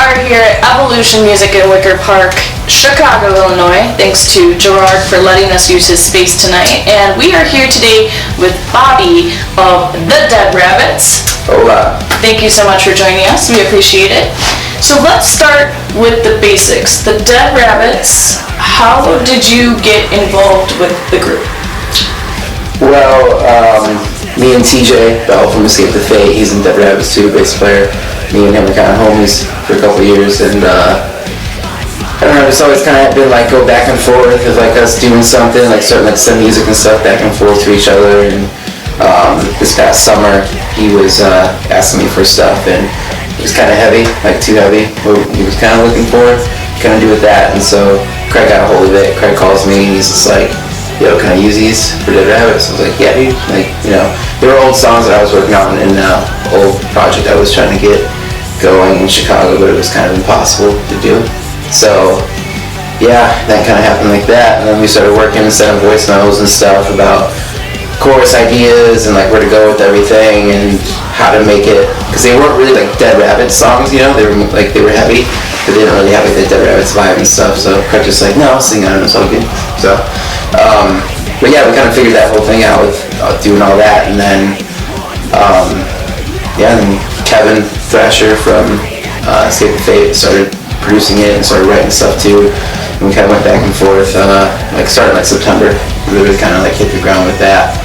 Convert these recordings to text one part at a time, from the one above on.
are here at Evolution Music in Wicker Park, Chicago, Illinois. Thanks to Gerard for letting us use his space tonight. And we are here today with Bobby of The Dead Rabbits. Hola. Thank you so much for joining us. We appreciate it. So let's start with the basics. The Dead Rabbits, how did you get involved with the group? Well, me and TJ Bell from Escape the Fate, he's in Dead Rabbits too, bass player. Me and him are kind of homies for a couple years, and I don't know, it's always kind of been like go back and forth of like us doing something, like starting to send music and stuff back and forth to each other. And this past summer, he was asking me for stuff, and it was kind of heavy, like too heavy. What he was kind of looking for, kind of do with that. And so Craig got a hold of it. Craig calls me, and he's just like, "Yo, can I use these for Dead Rabbits?" I was like, "Yeah, dude." Like, you know, they were old songs that I was working on in an old project I was trying to get going in Chicago, but it was kind of impossible to do. So, yeah, that kind of happened like that. And then we started working and sending voice memos and stuff about chorus ideas and like where to go with everything and how to make it, because they weren't really like Dead Rabbits songs, you know, they were heavy, but they didn't really have like the Dead Rabbits vibe and stuff. So Craig just like, "No, I'll sing on it, it's all good." So, but yeah, we kind of figured that whole thing out with doing all that. And then, yeah, and then Kevin Thrasher from Escape the Fate started producing it and started writing stuff too. And we kind of went back and forth, like starting like September. We really kind of like hit the ground with that,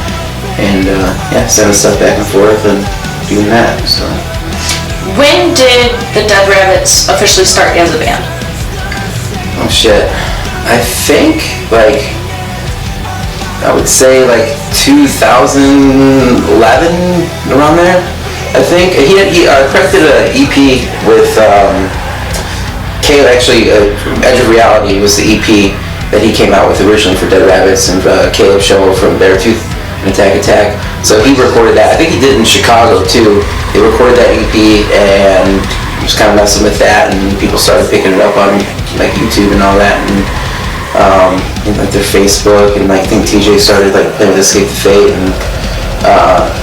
and yeah, sending stuff back and forth and doing that. So. When did the Dead Rabbits officially start as a band? Oh shit, I think like I would say like 2011, around there. I think he Craig did an EP with Caleb. Actually, Edge of Reality was the EP that he came out with originally for Dead Rabbits, and Caleb Show from Beartooth and Attack. So he recorded that. I think he did in Chicago too. They recorded that EP and was kind of messing with that, and people started picking it up on like YouTube and all that, and like their Facebook, and like, I think TJ started like playing with Escape the Fate, and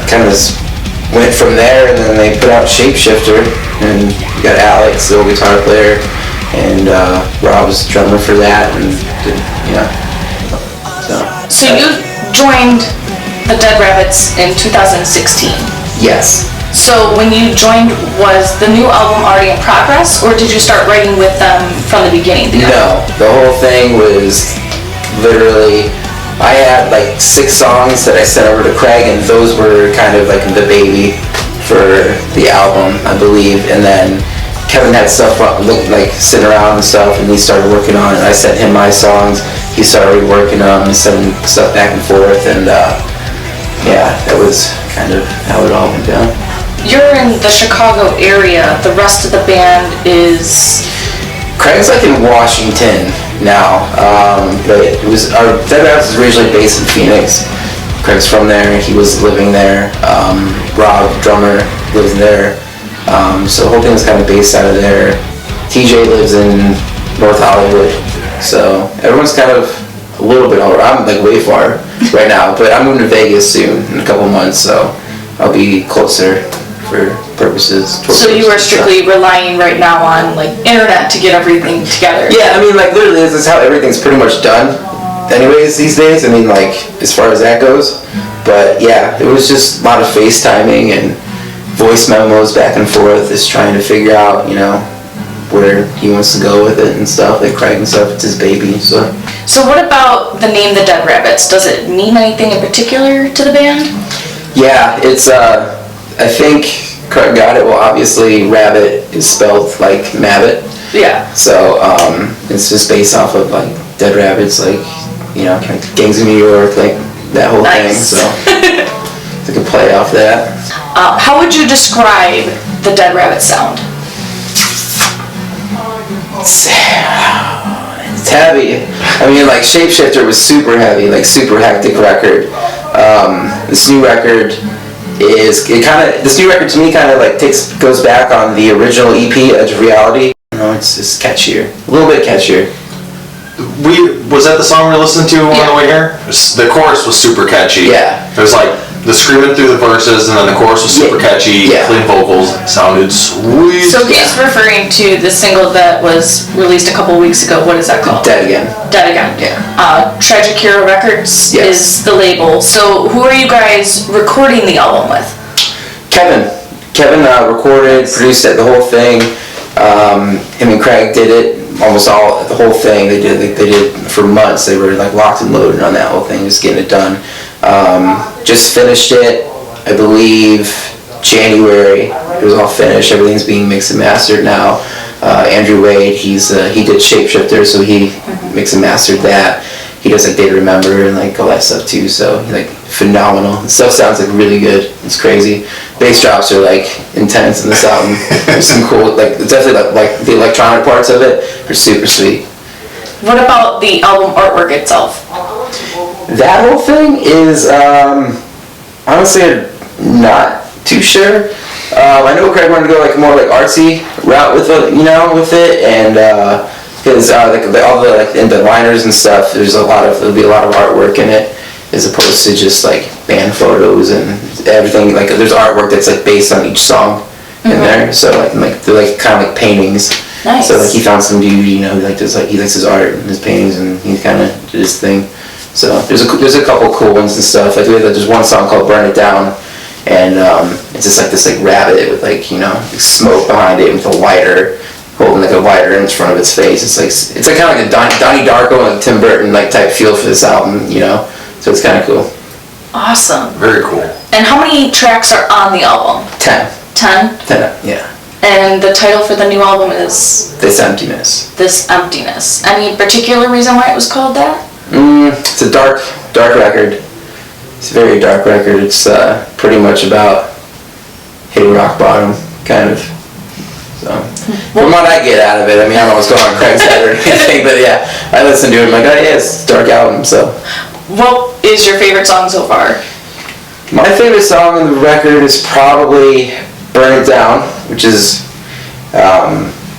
kind of went from there. And then they put out Shapeshifter, and you got Alex, the old guitar player, and Rob was the drummer for that, and yeah. So you joined the Dead Rabbits in 2016. Yes. So when you joined, was the new album already in progress, or did you start writing with them from the beginning? No, the whole thing was literally, I had like 6 songs that I sent over to Craig, and those were kind of like the baby for the album, I believe. And then Kevin had stuff like sitting around and stuff, and he started working on it. I sent him my songs, he started working on them and sending stuff back and forth, and yeah, that was kind of how it all went down. You're in the Chicago area. The rest of the band is... Craig's like in Washington now, but it was, our Dead Rabbits was originally based in Phoenix. Craig's from there, he was living there. Rob, drummer, lives there. So the whole thing was kind of based out of there. TJ lives in North Hollywood, so everyone's kind of a little bit all around. I'm like way far right now, but I'm moving to Vegas soon in a couple months, so I'll be closer for purposes. So you are strictly relying right now on like internet to get everything together? Yeah, I mean, like literally this is how everything's pretty much done anyways these days. I mean, like as far as that goes. But yeah, it was just a lot of FaceTiming and voice memos back and forth, just trying to figure out, you know, where he wants to go with it and stuff, like Craig and stuff. It's his baby, so. So what about the name The Dead Rabbits? Does it mean anything in particular to the band? Yeah, it's I think Craig got it. Well, obviously Rabbit is spelled like Mabbit. Yeah. So it's just based off of like Dead Rabbits, like, you know, kind of Gangs of New York, like that whole thing. So it's like a play off that. How would you describe the Dead Rabbit sound? It's heavy. I mean, like Shapeshifter was super heavy, like super hectic record. This new record to me kind of like goes back on the original EP, Edge of Reality. You know, it's just catchier, a little bit catchier. Was that the song we were listening to on the way here? The chorus was super catchy. Yeah. It was like the screaming through the verses, and then the chorus was super catchy, clean vocals, sounded sweet. So he's referring to the single that was released a couple weeks ago. What is that called? Dead Again. Dead Again. Yeah. Tragic Hero Records is the label. So who are you guys recording the album with? Kevin recorded, produced it, the whole thing. Him and Craig did it, almost all, the whole thing. They did for months. They were like locked and loaded on that whole thing, just getting it done. Just finished it, I believe, January. It was all finished. Everything's being mixed and mastered now. Andrew Wade, he did Shapeshifter, so he mixed and mastered that. He does like Day to Remember and like all that stuff too, so he's like phenomenal. The stuff sounds like really good. It's crazy. Bass drops are like intense in this album. There's some cool, like definitely like the electronic parts of it are super sweet. What about the album artwork itself? That whole thing is honestly not too sure. I know Craig wanted to go like more like artsy route with it, and because all the like in the liners and stuff, there'll be a lot of artwork in it, as opposed to just like band photos and everything. Like there's artwork that's like based on each song in there, so like they're like kind of like paintings. Nice. So like he found some dude, he likes his art and his paintings, and he kind of did his thing. So there's a couple cool ones and stuff. Like there's one song called "Burn It Down," and it's just like this like rabbit with like smoke behind it with a lighter, holding like a lighter in front of its face. It's like kind of like a Donnie Darko and Tim Burton like type feel for this album, So it's kind of cool. Awesome. Very cool. And how many tracks are on the album? 10. 10? 10, yeah. And the title for the new album is? This Emptiness. This Emptiness. Any particular reason why it was called that? It's a dark record. It's a very dark record. It's pretty much about hitting rock bottom, kind of. So, from what I get out of it, I don't know what's going on Craig's head or anything, but yeah, I listen to it. I'm like, oh yeah, it's a dark album. So, what is your favorite song so far? My favorite song on the record is probably "Burn It Down," which is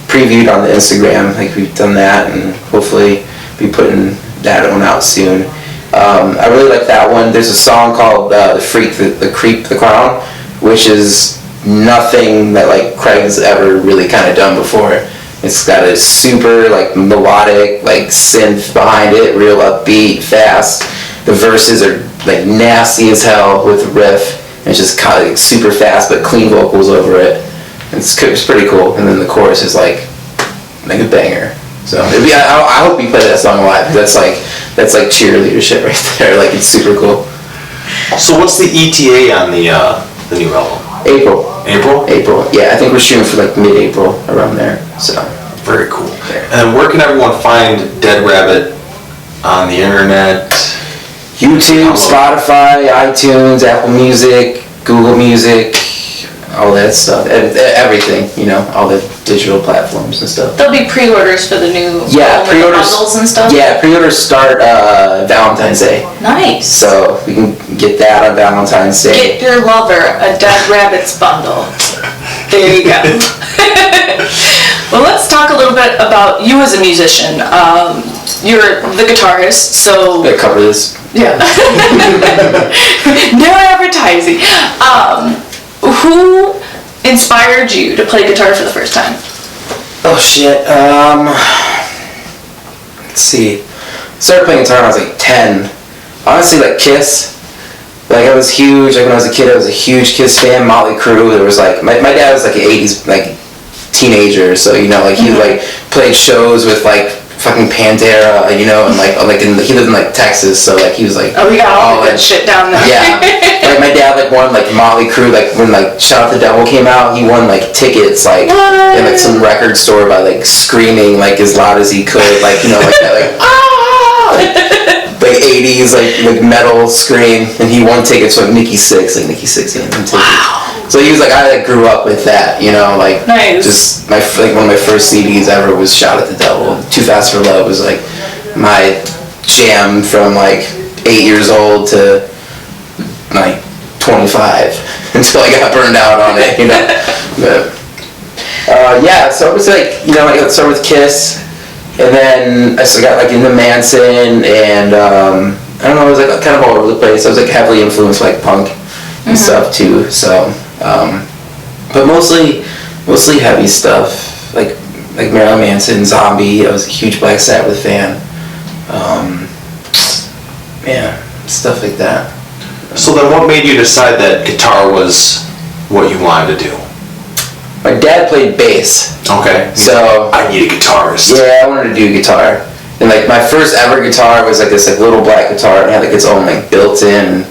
previewed on the Instagram. Like we've done that, and hopefully be putting that one out soon. I really like that one. There's a song called "The Freak, the Creep, the Clown," which is nothing that like Craig's ever really kind of done before. It's got a super like melodic like synth behind it, real upbeat, fast. The verses are like nasty as hell with the riff. And it's just kind of like, super fast but clean vocals over it. It's pretty cool. And then the chorus is like a banger. So I hope you play that song live. That's like cheerleader shit right there. Like it's super cool. So what's the ETA on the new album? April. Yeah, I think we're shooting for like mid-April around there. So very cool. And where can everyone find Dead Rabbit on the internet? YouTube, Spotify, iTunes, Apple Music, Google Music, all that stuff. Everything, all the digital platforms and stuff. There'll be pre-orders for the new pre-orders, bundles and stuff? Yeah, pre-orders start Valentine's Day. Nice. So we can get that on Valentine's Day. Get your lover a Dead Rabbits bundle. There you go. Well, let's talk a little bit about you as a musician. You're the guitarist, so... Yeah, cover this. Yeah. No advertising. Who inspired you to play guitar for the first time? Oh shit. Let's see. Started playing guitar when I was like 10. Honestly, like Kiss. Like I was huge. Like when I was a kid, I was a huge Kiss fan. Motley Crue. There was like my dad was like an 80s like teenager, so he like played shows with like fucking Pantera, and like he lived in like Texas, so like he was like we got all the good shit down there. Yeah. Like my dad like won like Motley Crue, like when like Shout Out the Devil came out, he won like tickets like in like some record store by like screaming like as loud as he could, like like that like like 80s like metal scream, and he won tickets for like Nikki Sixx gave him tickets. Wow. So he was like, I like grew up with that, like nice. Just one of my first CDs ever was Shout at the Devil. Too Fast for Love was like my jam from like 8 years old to like 25 until I got burned out on it, But yeah, so it was like I got started with Kiss, and then I got like into Manson, and I don't know, it was like kind of all over the place. I was like heavily influenced by like punk and stuff too. So, but mostly heavy stuff like Marilyn Manson, Zombie. I was a huge Black Sabbath fan. Yeah, stuff like that. So then what made you decide that guitar was what you wanted to do? My dad played bass. Okay. So I need a guitarist. Yeah, I wanted to do guitar. And like my first ever guitar was like this like little black guitar, and it had like its own like built-in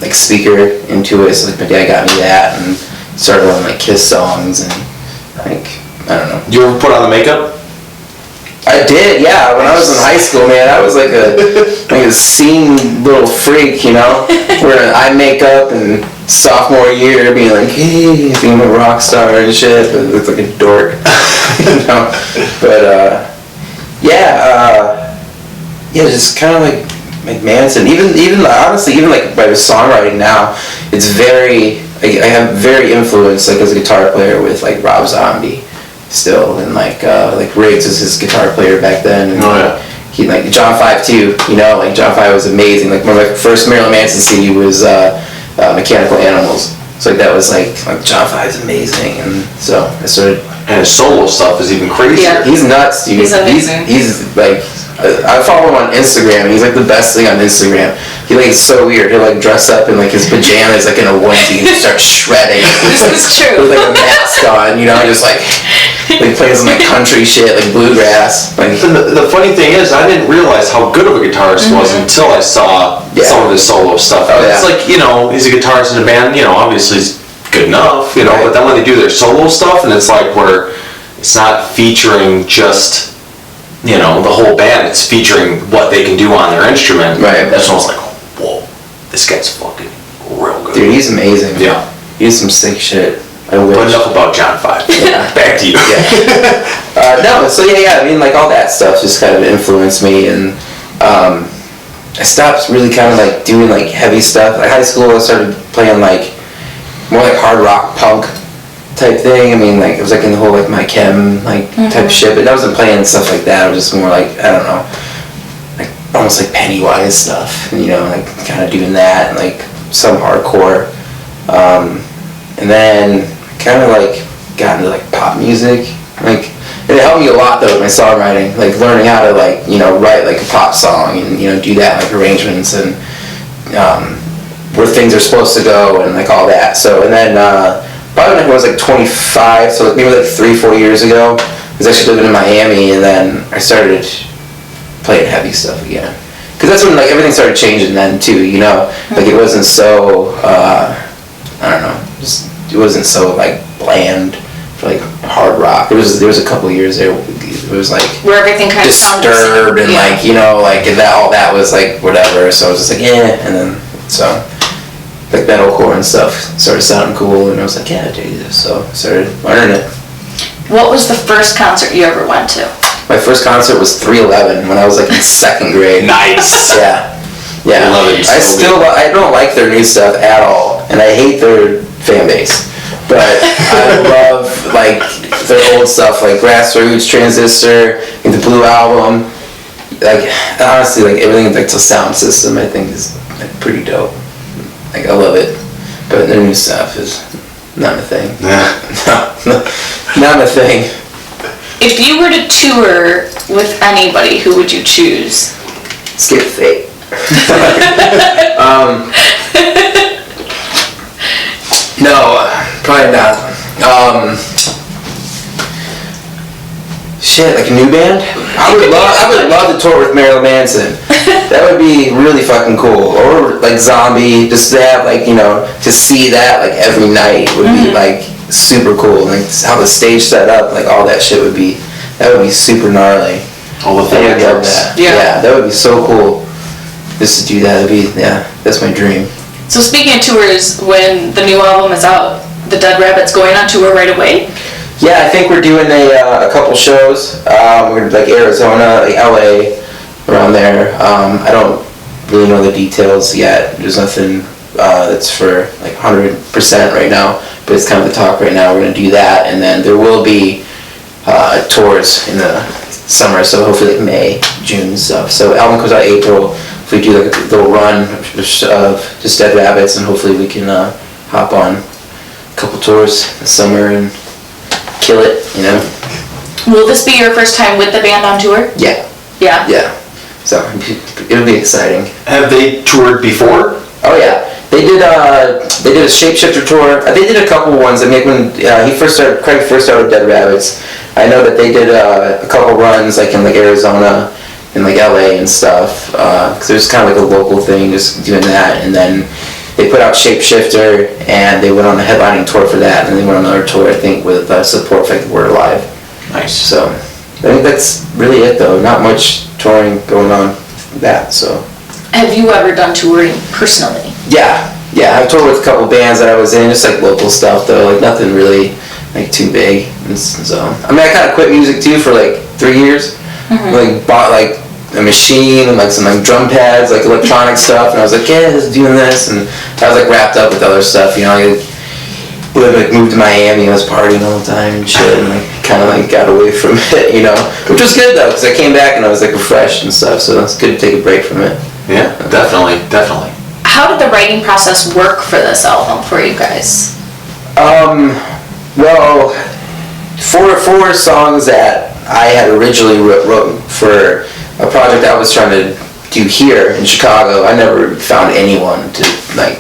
like speaker into it. So like my dad got me that and started on like Kiss songs and like I don't know. You ever put on the makeup? I did, yeah. When I was in high school, man, I was like a scene little freak, you know, wearing eye makeup and sophomore year being like, hey, being a rock star and shit. I looked like a dork, you know. But just kind of like Manson. Even honestly, even like by the songwriting now, it's very. I have very influenced like as a guitar player with like Rob Zombie. Still, and like Riggs was his guitar player back then, and he like John 5 too, you know, like John 5 was amazing. Like one of my first Marilyn Manson CD was Mechanical Animals, so like that was like John 5 is amazing, and so I started. And his solo stuff is even crazier. Yeah. He's nuts, dude. He's amazing. He's like, I follow him on Instagram. He's like the best thing on Instagram. He like is so weird. He'll like dress up in like his pajamas, like in a onesie, and start shredding. This is true. With like a mask on, you know, just like plays some like country shit, like bluegrass. Like the funny thing is, I didn't realize how good of a guitarist he was until I saw some of his solo stuff. It's like, you know, he's a guitarist in a band. You know, obviously he's good enough, you know. But then when they do their solo stuff, and it's like where it's not featuring just, you know, the whole band, it's featuring what they can do on their instrument. Right. That's when I was like, whoa, this guy's fucking real good. Dude, he's amazing. Yeah. He has some sick shit. I wish. But enough about John 5. Yeah. Back to you. Yeah. No, so yeah, I mean, like all that stuff just kind of influenced me, and I stopped really kind of like doing like heavy stuff. Like high school, I started playing like more like hard rock punk type thing. I mean, like it was like in the whole like My Chem like type shit, but I wasn't playing stuff like that. I was just more like, I don't know, like almost like Pennywise stuff, and, you know, like kind of doing that, and like some hardcore, and then kind of like got into like pop music, like, and it helped me a lot though with my songwriting, like learning how to like, you know, write like a pop song and, you know, do that like arrangements and where things are supposed to go and like all that. So, and then probably when I was like 25, so maybe like 3-4 years ago, I was actually living in Miami, and then I started playing heavy stuff again. Because that's when like everything started changing then too, you know? Like it wasn't so, I don't know, it wasn't so like bland for like hard rock. There was a couple of years there, it was like where everything kind of Disturbed and like, you know, like and that all that was like whatever. So I was just like, yeah, and then so like metalcore and stuff started sounding cool, and I was like, yeah, I dig this. So I started learning it. What was the first concert you ever went to? My first concert was 311 when I was like in second grade. Nice. Yeah. I don't like their new stuff at all, and I hate their fan base. But I love like their old stuff, like Grassroots, Transistor, and the Blue Album. Like honestly, like everything like the sound system, I think is like pretty dope. Like I love it, but their new stuff is not my thing. Not my thing. If you were to tour with anybody, who would you choose? Skip Fate. No, probably not. Shit, like a new band? I would love to tour with Marilyn Manson. That would be really fucking cool. Or like Zombie, just to have like, you know, to see that like every night would be like super cool. Like how the stage set up, like all that shit would be super gnarly. All the I would love theatrics. that. Yeah. That would be so cool. Just to do that would be, that's my dream. So speaking of tours, when the new album is out, the Dead Rabbits going on tour right away? Yeah, I think we're doing a couple shows. We're gonna like Arizona, like LA, around there. I don't really know the details yet. There's nothing that's for like 100% right now, but it's kind of the talk right now. We're gonna do that, and then there will be tours in the summer, so hopefully like May, June stuff. So album comes out April. if we do like a little run of just Dead Rabbits, and hopefully we can hop on a couple tours this summer and kill it, you know. Will this be your first time with the band on tour? Yeah. Yeah? Yeah. So it'll be exciting. Have they toured before? Oh yeah. They did a Shapeshifter tour. They did a couple ones. I mean, when Craig first started with Dead Rabbits, I know that they did a couple runs like in like Arizona and like LA and stuff. Cause there's kind of like a local thing, just doing that. And then they put out Shapeshifter, and they went on the headlining tour for that. And they went on another tour, I think, with support for like We're Alive. Nice. So I think that's really it, though. Not much touring going on with that. So. Have you ever done touring personally? Yeah, I've toured with a couple bands that I was in, just like local stuff though, like nothing really like too big. And so, I mean, I kind of quit music too for like 3 years. Like bought like a machine and like some like drum pads, like electronic stuff, and I was like, yeah, just doing this, and I was like wrapped up with other stuff, you know. I moved to Miami, I was partying all the time and shit, and like kind of like got away from it, you know, which was good though, because I came back and I was like refreshed and stuff, so it's good to take a break from it. Yeah, definitely. How did the writing process work for this album for you guys? Well, four songs that I had originally wrote for a project I was trying to do here in Chicago, I never found anyone to like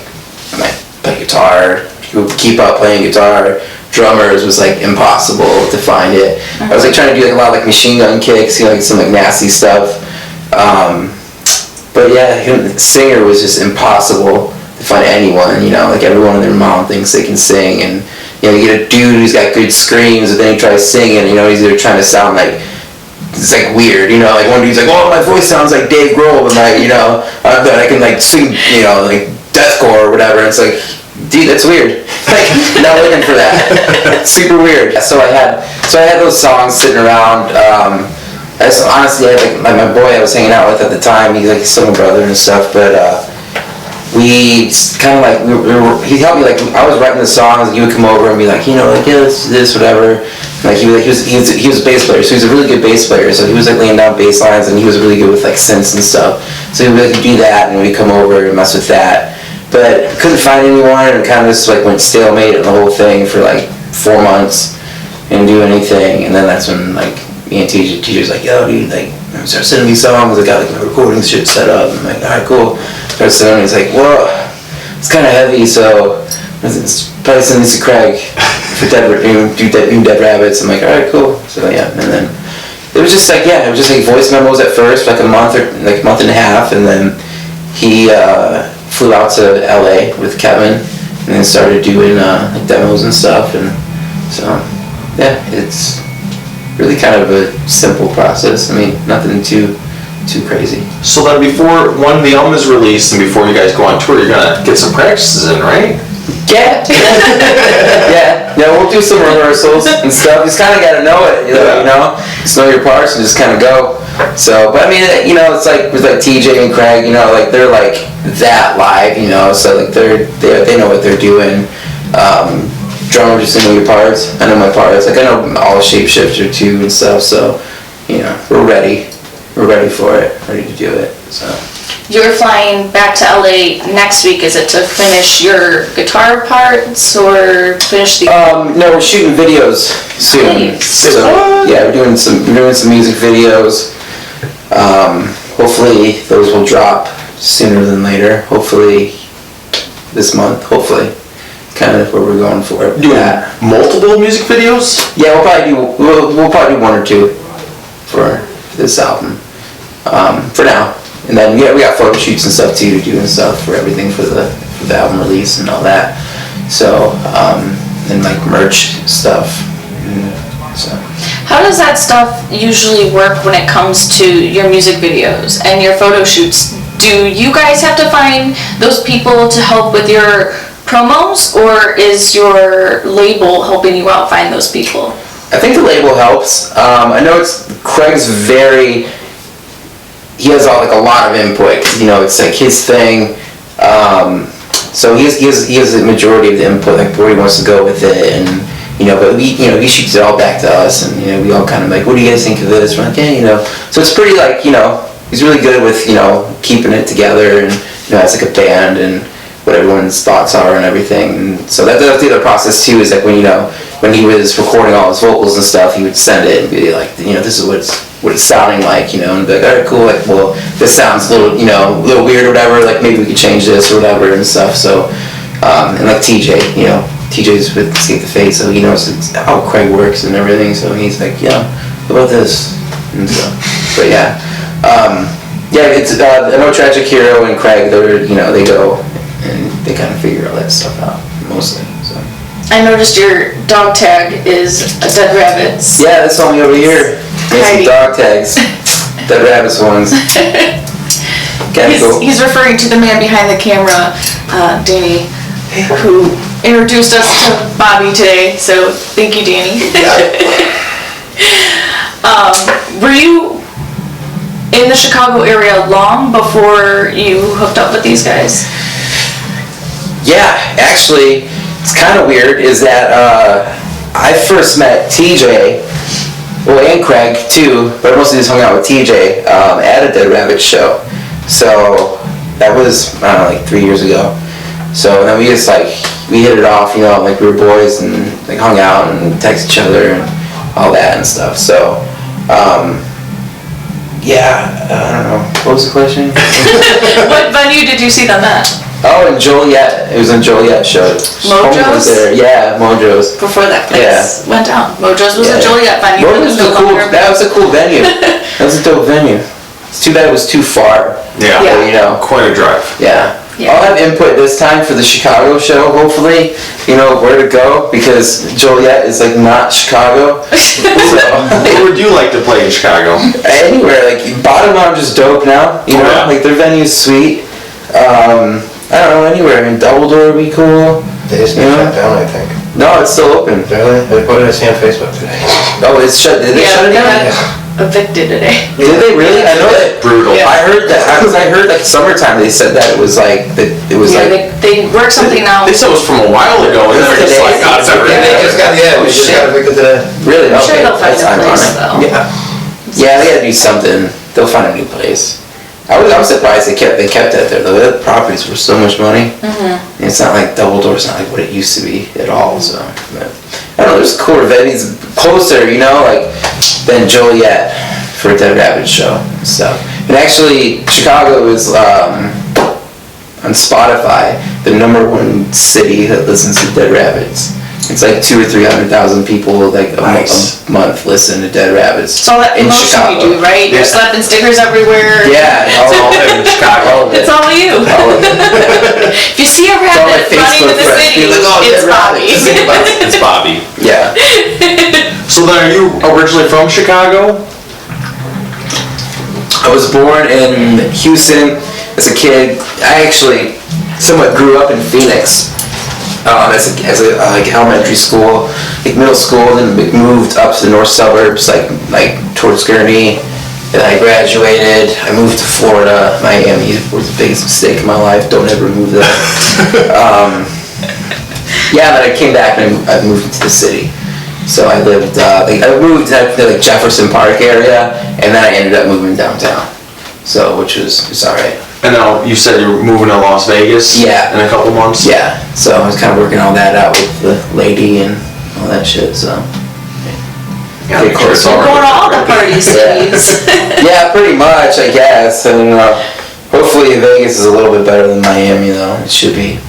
play guitar, who keep up playing guitar. Drummers was like impossible to find it. I was like trying to do like a lot of like machine gun kicks, you know, like some like nasty stuff. But yeah, the singer was just impossible to find anyone, you know, like everyone and their mom thinks they can sing, and you know, you get a dude who's got good screams, and then he tries singing, you know, he's either trying to sound like, it's like weird, you know, like one dude's like, oh, my voice sounds like Dave Grohl, but like, you know, but I can like sing, you know, like deathcore or whatever, and it's like, dude, that's weird. Like, not looking for that. It's super weird. So I had those songs sitting around. Honestly, I had like my boy I was hanging out with at the time. He's like still my brother and stuff. But we kind of like he helped me. Like I was writing the songs, and he would come over and be like, you know, like yeah, let's do this, whatever. Like he was a bass player, so he was a really good bass player. So he was like laying down bass lines, and he was really good with like synths and stuff. So he would like do that, and we'd come over and mess with that. But couldn't find anyone, and kind of just like went stalemate in the whole thing for like 4 months, and do anything. And then that's when like me and teacher's like, yo, dude, like start sending me songs. I got like my recording shit set up. I'm like, all right, cool. Start sending. He's like, well, it's kind of heavy, so it's probably send this to Craig for Dead Rabbits. I'm like, all right, cool. So yeah, and then it was just like voice memos at first, like a month and a half, and then he flew out to LA with Kevin, and then started doing like demos and stuff, and so yeah, it's really kind of a simple process. I mean, nothing too crazy. So then when the album is released and before you guys go on tour, you're gonna get some practices in, right? Yeah. Yeah, we'll do some rehearsals and stuff. You just kind of got to know it, you know? Just know your parts and just kind of go. So, but I mean, you know, it's like with like TJ and Craig, you know, like they're like that live, you know, so like they know what they're doing. Drummer, just know your parts. I know my parts. Like I know all Shapeshifter too and stuff. So, you know, we're ready. We're ready for it. Ready to do it. So. You're flying back to LA next week. Is it to finish your guitar parts or finish the? No, we're shooting videos soon. Nice. So yeah, we're doing some music videos. Hopefully those will drop sooner than later. Hopefully this month. Hopefully, kind of where we're going for it. Doing multiple music videos? Yeah, we'll probably do one or two for this album. For now. And then we got photo shoots and stuff too to do and stuff for everything for the album release and all that. So and like merch stuff. So. How does that stuff usually work when it comes to your music videos and your photo shoots? Do you guys have to find those people to help with your promos, or is your label helping you out find those people? I think the label helps. I know Craig's he has a lot of input. You know, it's like his thing. So he has the majority of the input, like where he wants to go with it, and you know, but he shoots it all back to us, and you know, we all kind of like, what do you guys think of this? We're like, yeah, you know. So it's pretty like, you know, he's really good with, you know, keeping it together and, you know, as like a band and what everyone's thoughts are and everything. And so that's the other process too, is like when, you know, when he was recording all his vocals and stuff, he would send it and be like, you know, this is what it's sounding like, you know, and be like, all right, cool, like, well, this sounds a little, you know, a little weird or whatever, like maybe we could change this or whatever and stuff. So, and like TJ, you know, TJ's with Escape the Fate, so he knows how Craig works and everything, so he's like, yeah, what about this? And so, but yeah. Yeah, it's, I know Tragic Hero and Craig, they're, you know, they go and they kind of figure all that stuff out, mostly, so. I noticed your dog tag is a Dead Rabbits. Yeah, that's only over here. Made some dog tags. Dead Rabbits ones. He's referring to the man behind the camera, Danny, who introduced us to Bobby today, so thank you, Danny. Were you in the Chicago area long before you hooked up with these guys? Yeah, actually, it's kind of weird, is that I first met TJ, well, and Craig too, but I mostly just hung out with TJ at a Dead Rabbit show. So that was, I don't know, like 3 years ago. So then we just like, we hit it off, you know, like we were boys and like hung out and texted each other and all that and stuff. So, yeah, I don't know. What was the question? What venue did you see them at? Oh, in Joliet. It was in Joliet show. Mojo's? Was there. Yeah, Mojo's. Before that place went down. Mojo's was a Joliet venue. Mojo's was cool. That was a cool venue. That was a dope venue. It's too bad it was too far. Yeah. But, you know, quite a drive. Yeah. I'll have input this time for the Chicago show, hopefully, you know, where to go, because Joliet is, like, not Chicago. So, Where would you like to play in Chicago? Anywhere, like, Bottom Lounge is dope now, you know, like, their venue's sweet. I don't know, anywhere, I mean, Double Door would be cool. They just got shut down, I think. No, it's still open. Really? What did I see on Facebook today? Oh, it's shut, did they shut it down? Evicted today. Did they really? I know that. Brutal. Yeah. I heard that, because I heard like summertime they said that it was like, They work something out. They said it was from a while ago, and they're just like, God, it's everything. We just got evicted today. Really? I'm sure they'll find That's a place ironic. though. Yeah. Yeah, they gotta do something. They'll find a new place. I was surprised they kept that there. The properties were so much money. Mm-hmm. It's not like Double Door. It's not like what it used to be at all. So, but, I don't know. There's cooler venues closer, you know, like than Joliet for a Dead Rabbit show and stuff. And actually, Chicago is on Spotify the #1 city that listens to Dead Rabbits. It's like 200,000 or 300,000 people like a month listen to Dead Rabbits. It's all that in promotion Chicago. you do, right? You're slapping stickers everywhere. Yeah, all in Chicago. It's all you. If you see a rabbit running to the city, it's Bobby. It's Bobby. Yeah. So then, are you originally from Chicago? I was born in Houston as a kid. I actually somewhat grew up in Phoenix. As a like elementary school, like middle school, then we moved up to the north suburbs, like towards Gurnee. Then I graduated. I moved to Florida. Miami was the biggest mistake in my life. Don't ever move there. Yeah, then I came back and I moved into the city. So I lived. I moved to like Jefferson Park area, and then I ended up moving downtown. So which was alright. And now you said you're moving to Las Vegas. Yeah. In a couple months. Yeah. So I was kind of working all that out with the lady and all that shit. So. Yeah, make sure it's You're all going to right. all the party cities. Yeah, pretty much, I guess. And hopefully Vegas is a little bit better than Miami, though. It should be.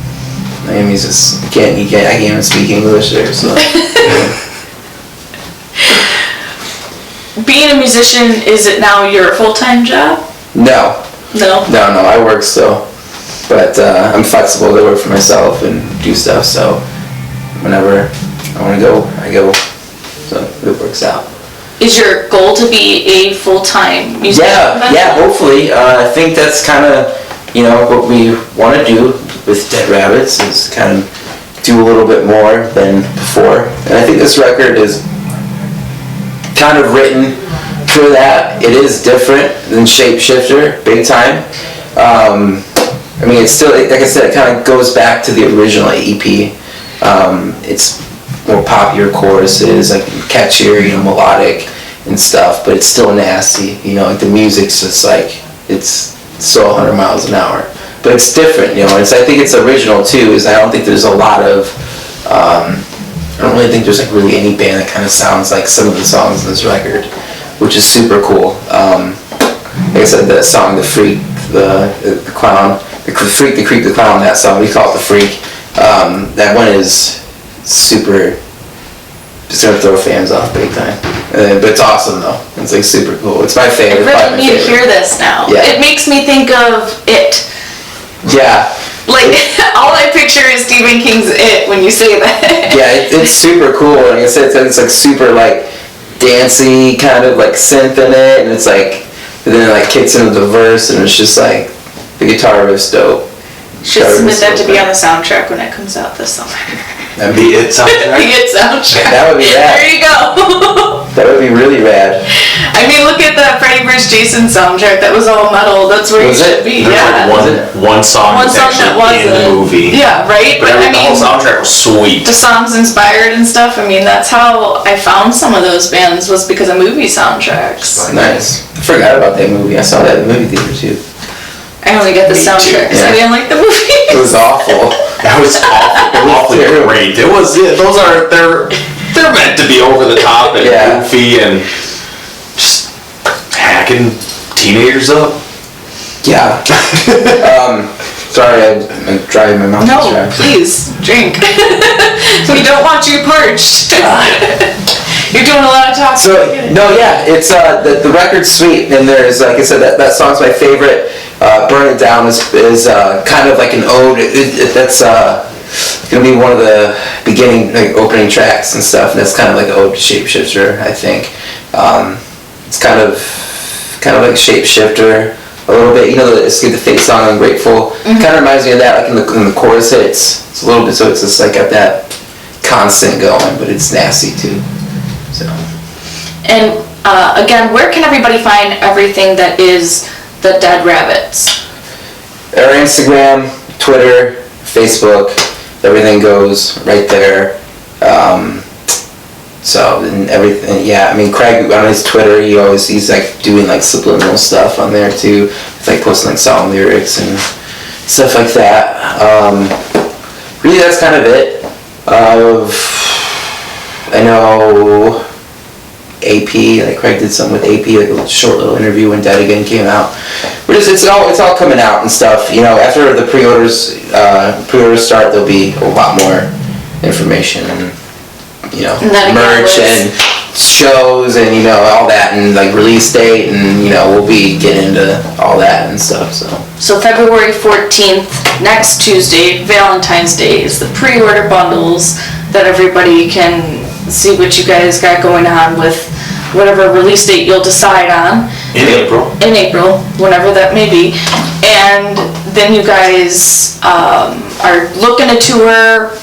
Miami's just I can't even speak English there. So. Being a musician, is it now your full-time job? No. No. I work still, but I'm flexible to work for myself and do stuff. So whenever I want to go, I go. So it works out. Is your goal to be a full-time musician? Yeah. Hopefully, I think that's kind of what we want to do with Dead Rabbits is kind of do a little bit more than before, and I think this record is kind of written for that. It is different than Shapeshifter, big time. I mean, it's still, like I said, it kind of goes back to the original EP. It's more popular choruses, like catchier, melodic and stuff, but it's still nasty. Like the music's just like it's still 100 miles an hour. But it's different, you know. I think it's original too. Is I don't think there's a lot of I don't really think there's like really any band that kind of sounds like some of the songs in this record, which is super cool. Like I said, the song "The Freak," the clown, the freak, the creep, the clown. That song we call it "The Freak." That one is super. Just gonna throw fans off big time. But it's awesome though. It's like super cool. It's my favorite. I really need to hear this now. Yeah. It makes me think of It. Yeah. Like, all I picture is Stephen King's It when you say that. Yeah, it's super cool. Like I said, it's like super like dancey, kind of like synth in it, and it's like, and then it like kicks into the verse, and it's just like the guitar riff's dope. Should submit that to be on the soundtrack when it comes out this summer. That'd The be, It soundtrack. The It soundtrack. that would be rad. There you go. That would be really rad. I mean, look at that Freddie vs. Jason soundtrack. That was all metal. That's where Was you should it? be. There's Yeah. like one song One that's song actually that in the wasn't. movie. Yeah, right? But I the whole mean, soundtrack was sweet. the songs inspired and stuff. I mean, that's how I found some of those bands, was because of movie soundtracks. Nice. I forgot about that movie. I saw that in the movie theater too. I only get the Me too. soundtrack because I Yeah. didn't like the movie. It was awful. That was awfully terrible. great. It was. Those are they're meant to be over the top and Yeah. goofy and just hacking teenagers up. Yeah. Sorry, I'm driving my mouth. No, please, drink. We don't want you parched. You're doing a lot of talking. So no, yeah, it's the record's sweet, and there's, like I said, that song's my favorite. "Burn It Down" is kind of like an ode. That's gonna be one of the beginning, like, opening tracks and stuff, and that's kind of like an ode to Shapeshifter, I think. It's kind of like Shapeshifter a little bit. You know, the Escape the Fate song, "Ungrateful." Kind of reminds me of that. Like in the chorus hits, it's a little bit, so it's just like got that constant going, but it's nasty too. So. And again, where can everybody find everything that is the Dead Rabbits? Our Instagram, Twitter, Facebook, everything goes right there. So, and everything, yeah, I mean, Craig, on his Twitter, he's like doing like subliminal stuff on there too. It's like posting like song lyrics and stuff like that. Really, that's kind of it. I know AP, like Craig did something with AP, like a short little interview when Dead Again came out. It's all coming out and stuff. You know, after the pre-orders start, there'll be a lot more information and, you know, And that again merch was- and shows and, you know, all that, and like release date, and, you know, we'll be getting into all that and stuff. So February 14th, next Tuesday, Valentine's Day, is the pre-order bundles that everybody can see what you guys got going on with whatever release date you'll decide on. In April. In April, whenever that may be. And then you guys are looking to tour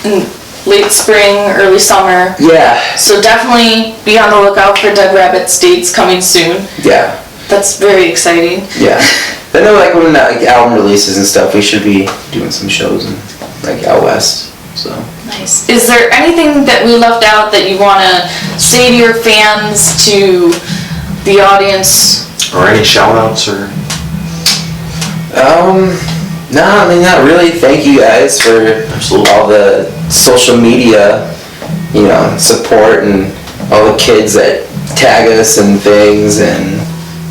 in late spring, early summer. Yeah, So definitely be on the lookout for Dead Rabbits dates coming soon. yeah, That's very exciting. yeah. I know, like, when like album releases and stuff, we should be doing some shows in like out west. So. Nice. Is there anything that we left out that you want to say to your fans, to the audience? Or any shout outs or. No, I mean, not really. Thank you guys for Absolutely. all the social media, you know, support, and all the kids that tag us and things, and,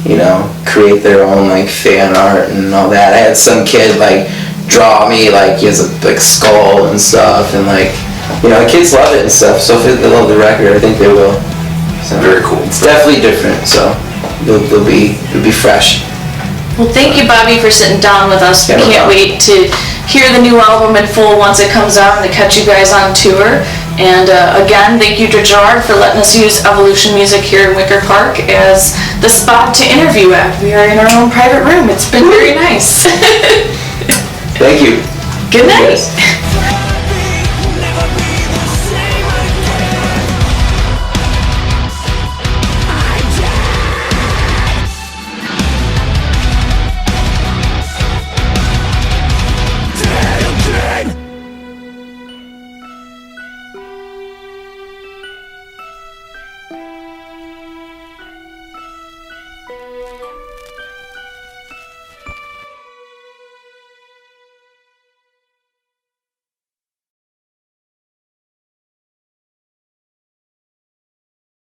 you know, create their own like fan art and all that. I had some kid like draw me like he has a like skull and stuff, and like, you know, the kids love it and stuff. So if they love the record, I think they will. So Very cool. It's definitely different. So it'll be fresh. Well, thank you, Bobby, for sitting down with us. We Yeah, no can't problem. wait to hear the new album in full once it comes out and to catch you guys on tour. And again, thank you to Gerard for letting us use Evolution Music here in Wicker Park as the spot to interview at. We are in our own private room. It's been very nice. Thank you. Good night. Yes.